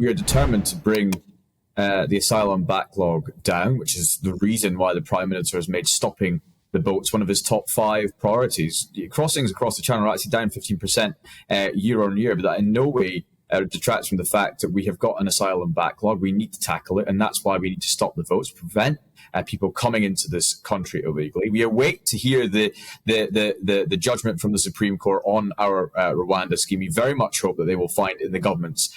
we are determined to bring the asylum backlog down, which is the reason why the Prime Minister has made stopping the boats one of his top 5 priorities. Crossings across the Channel are actually down 15% year on year, but that in no way detracts from the fact that we have got an asylum backlog. We need to tackle it, and that's why we need to stop the votes, prevent people coming into this country illegally. We await to hear the judgment from the Supreme Court on our Rwanda scheme. We very much hope that they will find it in the government's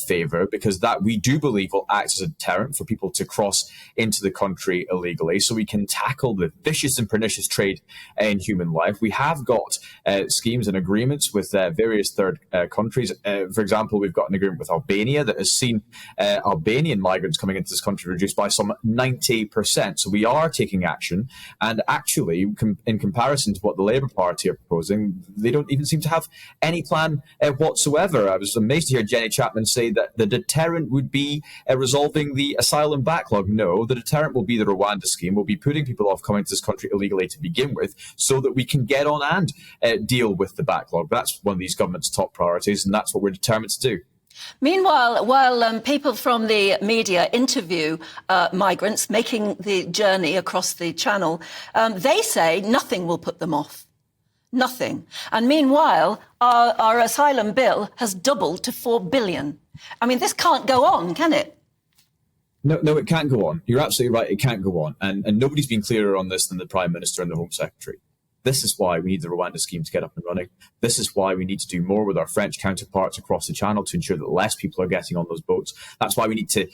favour, because that we do believe will act as a deterrent for people to cross into the country illegally, so we can tackle the vicious and pernicious trade in human life. We have got schemes and agreements with various third countries. For example, we've got an agreement with Albania that has seen Albanian migrants coming into this country reduced by some 90%. So we are taking action. And actually, in comparison to what the Labour Party are proposing, they don't even seem to have any plan whatsoever. I was amazed to hear Jenny Chapman say that the deterrent would be resolving the asylum backlog. No, the deterrent will be the Rwanda scheme. We'll be putting people off coming to this country illegally to begin with, so that we can get on and deal with the backlog. That's one of these government's top priorities, and that's what we're determined to do. Meanwhile, while people from the media interview migrants making the journey across the Channel, they say nothing will put them off. Nothing. And meanwhile, our asylum bill has doubled to $4 billion. I mean, this can't go on, can it? No, it can't go on. You're absolutely right. It can't go on. And nobody's been clearer on this than the Prime Minister and the Home Secretary. This is why we need the Rwanda scheme to get up and running. This is why we need to do more with our French counterparts across the Channel to ensure that less people are getting on those boats. That's why we need to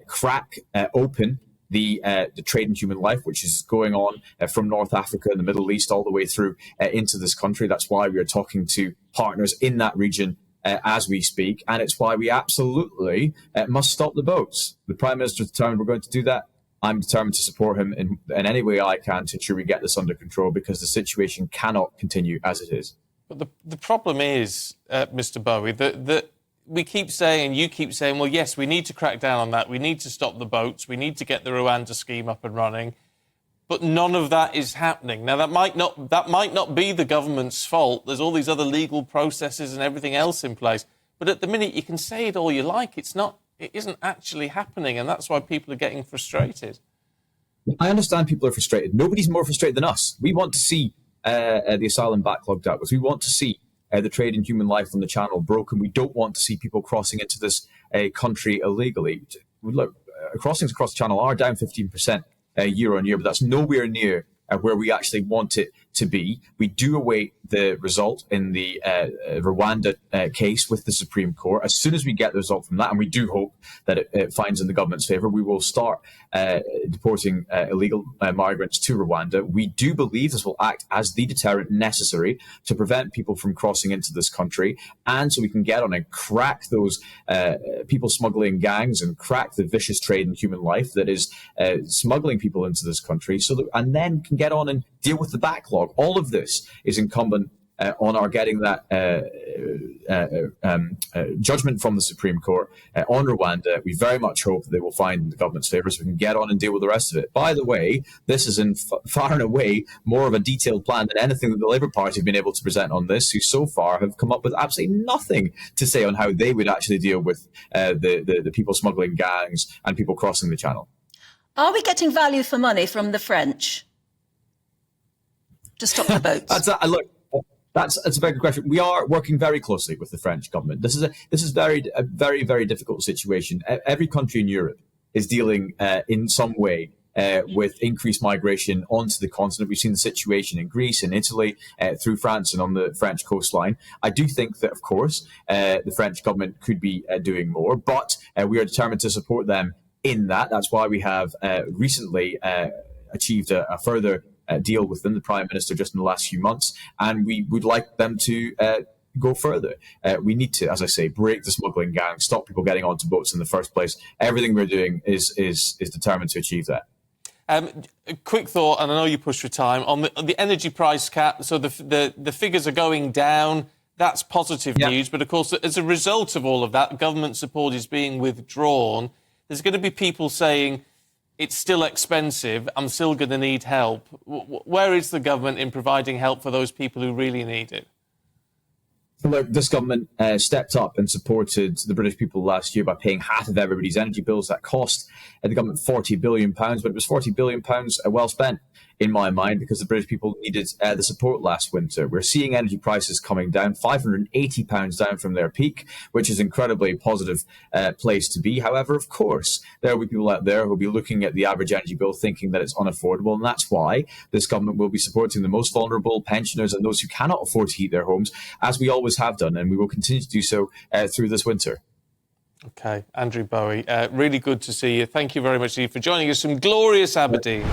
crack open the trade in human life, which is going on from North Africa and the Middle East all the way through into this country. That's why we are talking to partners in that region as we speak. And it's why we absolutely must stop the boats. The Prime Minister is determined we're going to do that. I'm determined to support him in any way I can to ensure we get this under control, because the situation cannot continue as it is. But the problem is, Mr. Bowie, that we keep saying, and you keep saying, well, yes, we need to crack down on that. We need to stop the boats. We need to get the Rwanda scheme up and running. But none of that is happening. Now, that might not be the government's fault. There's all these other legal processes and everything else in place. But at the minute, you can say it all you like. It isn't actually happening, and that's why people are getting frustrated. I understand people are frustrated. Nobody's more frustrated than us. We want to see the asylum backlog dealt with. We want to see the trade in human life on the Channel broken. We don't want to see people crossing into this country illegally. Look, crossings across the Channel are down 15% year on year, but that's nowhere near where we actually want it to be. We do await the result in the Rwanda case with the Supreme Court. As soon as we get the result from that, and we do hope that it finds in the government's favour, we will start deporting illegal migrants to Rwanda. We do believe this will act as the deterrent necessary to prevent people from crossing into this country, and so we can get on and crack those people smuggling gangs and crack the vicious trade in human life that is smuggling people into this country, and then can get on and deal with the backlog. All of this is incumbent on our getting that judgment from the Supreme Court on Rwanda. We very much hope that they will find the government's favour so we can get on and deal with the rest of it. By the way, this is in far and away more of a detailed plan than anything that the Labour Party have been able to present on this, who so far have come up with absolutely nothing to say on how they would actually deal with the people smuggling gangs and people crossing the Channel. Are we getting value for money from the French to stop the boats? That's a very good question. We are working very closely with the French government. This is a very, very difficult situation. Every country in Europe is dealing in some way with increased migration onto the continent. We've seen the situation in Greece and Italy, through France and on the French coastline. I do think that, of course, the French government could be doing more, but we are determined to support them in that. That's why we have recently achieved a further deal within the Prime Minister just in the last few months, and we would like them to go further. We need to, as I say, break the smuggling gang, stop people getting onto boats in the first place. Everything we're doing is determined to achieve that. A quick thought, and I know you pushed for time, on the energy price cap. So the figures are going down. That's positive news. But, of course, as a result of all of that, government support is being withdrawn. There's going to be people saying, it's still expensive, I'm still going to need help. Where is the government in providing help for those people who really need it? Look, this government stepped up and supported the British people last year by paying half of everybody's energy bills. That cost the government £40 billion, but it was £40 billion well spent, in my mind, because the British people needed the support last winter. We're seeing energy prices coming down, £580 down from their peak, which is incredibly positive place to be. However, of course, there will be people out there who will be looking at the average energy bill thinking that it's unaffordable, and that's why this government will be supporting the most vulnerable, pensioners, and those who cannot afford to heat their homes, as we always have done, and we will continue to do so through this winter. OK, Andrew Bowie, really good to see you. Thank you very much, Steve, for joining us from glorious Aberdeen.